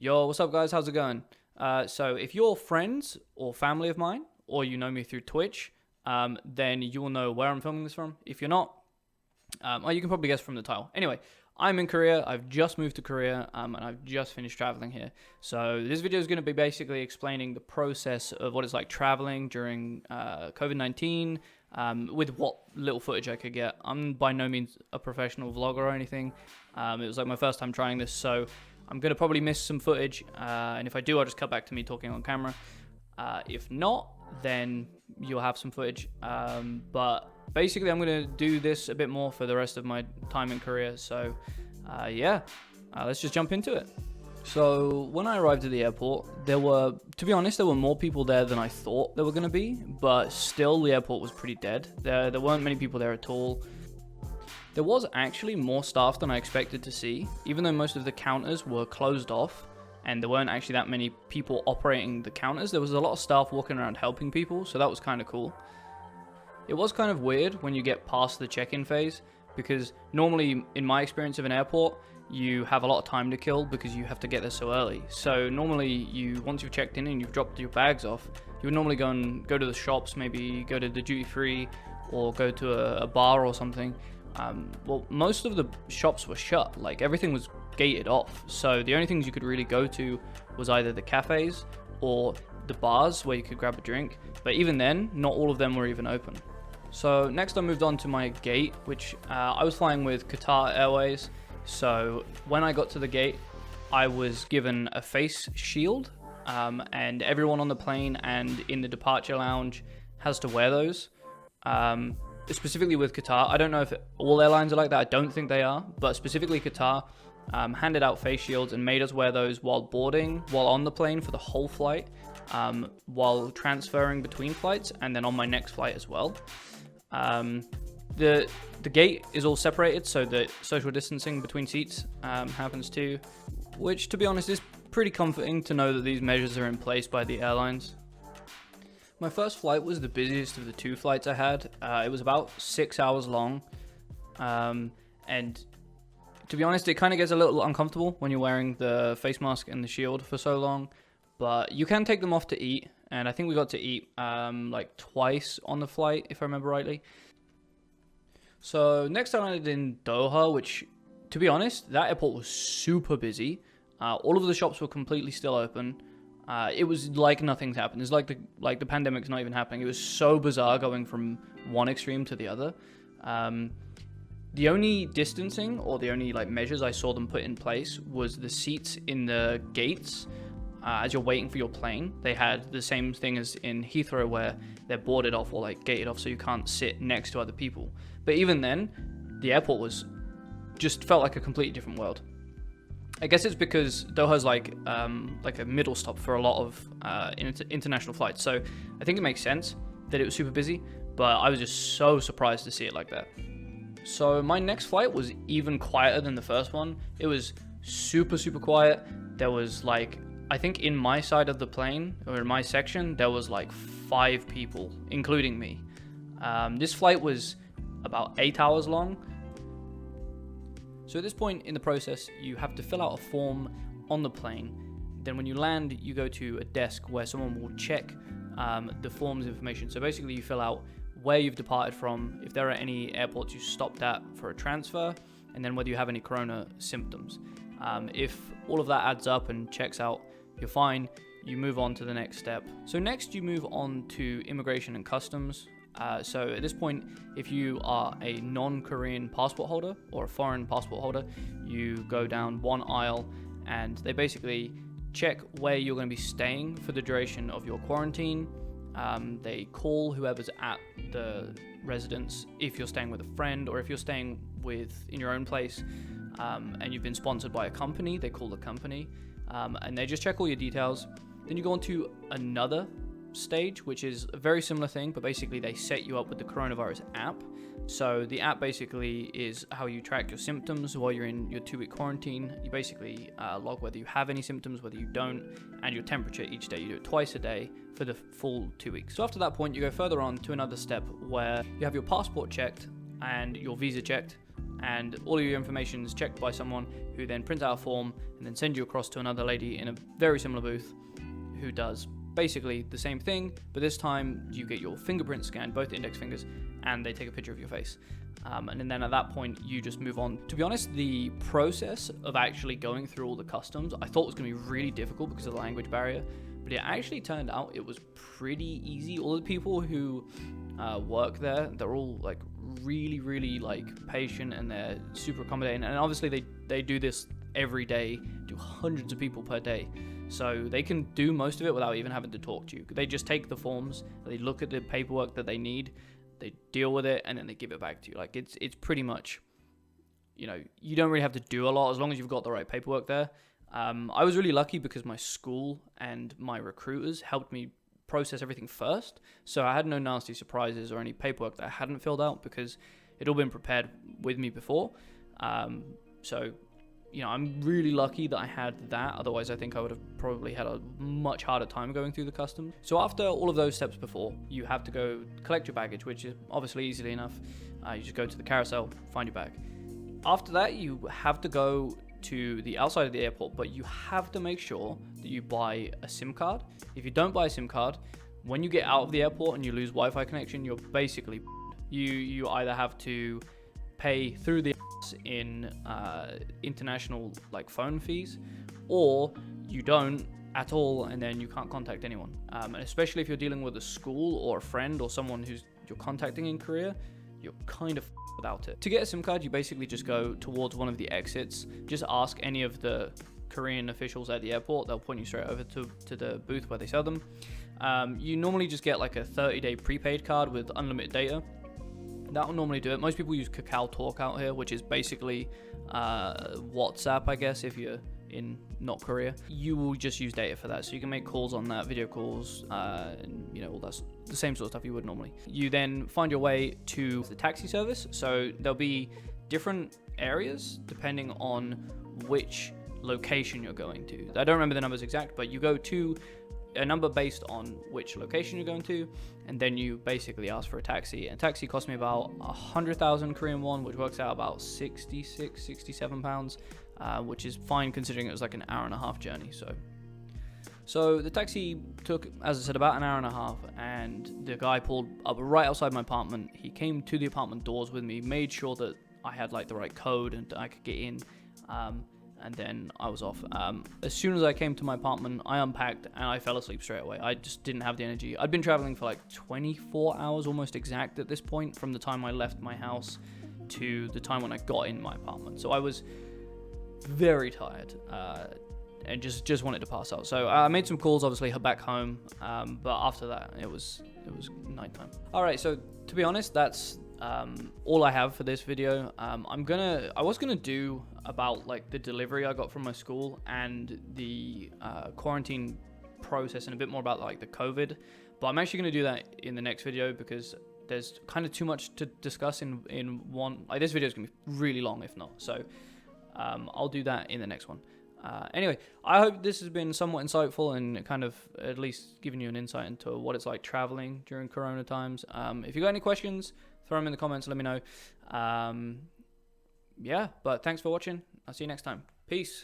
Yo, what's up, guys? How's it going? So if you're friends or family of mine, or you know me through Twitch, then you will know where I'm filming this from. If you're not, you can probably guess from the title. Anyway, I'm in Korea. I've just moved to Korea, and I've just finished traveling here. So this video is going to be basically explaining the process of what it's like traveling during COVID-19, with what little footage I could get. I'm by no means a professional vlogger or anything. It was like my first time trying this, so I'm going to probably miss some footage, and if I do, I'll just cut back to me talking on camera. If not, then you'll have some footage. But basically, I'm going to do this a bit more for the rest of my time in Korea. So, let's just jump into it. So, when I arrived at the airport, to be honest, there were more people there than I thought there were going to be. But still, the airport was pretty dead. There weren't many people there at all. There was actually more staff than I expected to see, even though most of the counters were closed off and there weren't actually that many people operating the counters. There was a lot of staff walking around helping people, so that was kind of cool. It was kind of weird when you get past the check-in phase, because normally, in my experience of an airport, you have a lot of time to kill because you have to get there so early. So normally, once you've checked in and you've dropped your bags off, you would normally go to the shops, maybe go to the duty-free or go to a bar or something. Well, most of the shops were shut, like everything was gated off, so the only things you could really go to was either the cafes or the bars where you could grab a drink, but even then, not all of them were even open. So next I moved on to my gate, which I was flying with Qatar Airways, so when I got to the gate, I was given a face shield, and everyone on the plane and in the departure lounge has to wear those. Specifically with Qatar, I don't know if all airlines are like that, I don't think they are, but specifically Qatar handed out face shields and made us wear those while boarding, while on the plane for the whole flight, while transferring between flights, and then on my next flight as well. The gate is all separated, so that social distancing between seats happens too, which, to be honest, is pretty comforting to know that these measures are in place by the airlines. My first flight was the busiest of the two flights I had. It was about 6 hours long, and to be honest, it kind of gets a little uncomfortable when you're wearing the face mask and the shield for so long, but you can take them off to eat, and I think we got to eat like twice on the flight, if I remember rightly. So next I landed in Doha, which, to be honest, that airport was super busy. All of the shops were completely still open. It was like nothing's happened. It's like the pandemic's not even happening. It was so bizarre going from one extreme to the other. The only distancing or the only measures I saw them put in place was the seats in the gates. As you're waiting for your plane, they had the same thing as in Heathrow, where they're boarded off or gated off, so you can't sit next to other people. But even then, the airport just felt like a completely different world. I guess it's because Doha's like a middle stop for a lot of international flights, so I think it makes sense that it was super busy, but I was just so surprised to see it like that. So my next flight was even quieter than the first one. It was super, super quiet. There was I think in my side of the plane, or in my section, there was 5 people, including me. This flight was about 8 hours long. So at this point in the process, you have to fill out a form on the plane. Then when you land, you go to a desk where someone will check the form's information. So basically, you fill out where you've departed from, if there are any airports you stopped at for a transfer, and then whether you have any corona symptoms. If all of that adds up and checks out, you're fine. You move on to the next step. So next, you move on to immigration and customs. So at this point, if you are a non-Korean passport holder or a foreign passport holder, you go down one aisle and they basically check where you're going to be staying for the duration of your quarantine. They call whoever's at the residence, if you're staying with a friend or if you're staying in your own place, and you've been sponsored by a company, they call the company, and they just check all your details. Then you go on to another stage, which is a very similar thing, but basically they set you up with the coronavirus app. So the app basically is how you track your symptoms while you're in your 2-week quarantine. You basically log whether you have any symptoms, whether you don't, and your temperature each day. You do it twice a day for the full 2 weeks. So after that point, you go further on to another step where you have your passport checked and your visa checked, and all of your information is checked by someone who then prints out a form and then sends you across to another lady in a very similar booth who does basically the same thing, but this time you get your fingerprint scanned, both index fingers, and they take a picture of your face. And then at that point, you just move on. To be honest, the process of actually going through all the customs, I thought was going to be really difficult because of the language barrier, but it actually turned out it was pretty easy. All the people who work there, they're all like really like patient, and they're super accommodating. And obviously they do this every day, do hundreds of people per day. So they can do most of it without even having to talk to you. They just take the forms, they look at the paperwork that they need, they deal with it, and then they give it back to you. Like it's pretty much, you know, you don't really have to do a lot as long as you've got the right paperwork there. I was really lucky because my school and my recruiters helped me process everything first. So I had no nasty surprises or any paperwork that I hadn't filled out because it all been prepared with me before. So, you know, I'm really lucky that I had that. Otherwise, I think I would have probably had a much harder time going through the customs. So after all of those steps before, you have to go collect your baggage, which is obviously easily enough. You just go to the carousel, find your bag. After that, you have to go to the outside of the airport, but you have to make sure that you buy a SIM card. If you don't buy a SIM card, when you get out of the airport and you lose Wi-Fi connection, you're basically you either have to pay through the in international like phone fees, or you don't at all, and then you can't contact anyone. And especially if you're dealing with a school or a friend or someone who's you're contacting in Korea, you're kind of without it. To get a SIM card, you basically just go towards one of the exits. Just ask any of the Korean officials at the airport. They'll point you straight over to the booth where they sell them. You normally just get like a 30-day prepaid card with unlimited data. That will normally do it. Most people use Kakao Talk out here, which is basically WhatsApp, I guess, if you're in not Korea. You will just use data for that, so you can make calls on that, video calls, and you know, all that's the same sort of stuff you would normally. You then find your way to the taxi service. So there'll be different areas depending on which location you're going to. I don't remember the numbers exact, but you go to a number based on which location you're going to, and then you basically ask for a taxi. And taxi cost me about 100,000 Korean won, which works out about 67 pounds, which is fine considering it was like an hour and a half journey. So the taxi took, as I said, about an hour and a half, and the guy pulled up right outside my apartment. He came to the apartment doors with me, made sure that I had like the right code and I could get in. And then I was off. As soon as I came to my apartment, I unpacked and I fell asleep straight away. I just didn't have the energy. I'd been traveling for like 24 hours, almost exact at this point, from the time I left my house to the time when I got in my apartment. So I was very tired and just wanted to pass out. So I made some calls, obviously, back home. But after that, it was nighttime. All right, so to be honest, that's all I have for this video. I was gonna do about like the delivery I got from my school and the quarantine process and a bit more about like the COVID, but I'm actually gonna do that in the next video because there's kind of too much to discuss in one. Like, this video is gonna be really long if not, so I'll do that in the next one. Anyway, I hope this has been somewhat insightful and kind of at least giving you an insight into what it's like traveling during Corona times. If you got any questions, throw them in the comments, let me know. Yeah, but thanks for watching. I'll see you next time. Peace.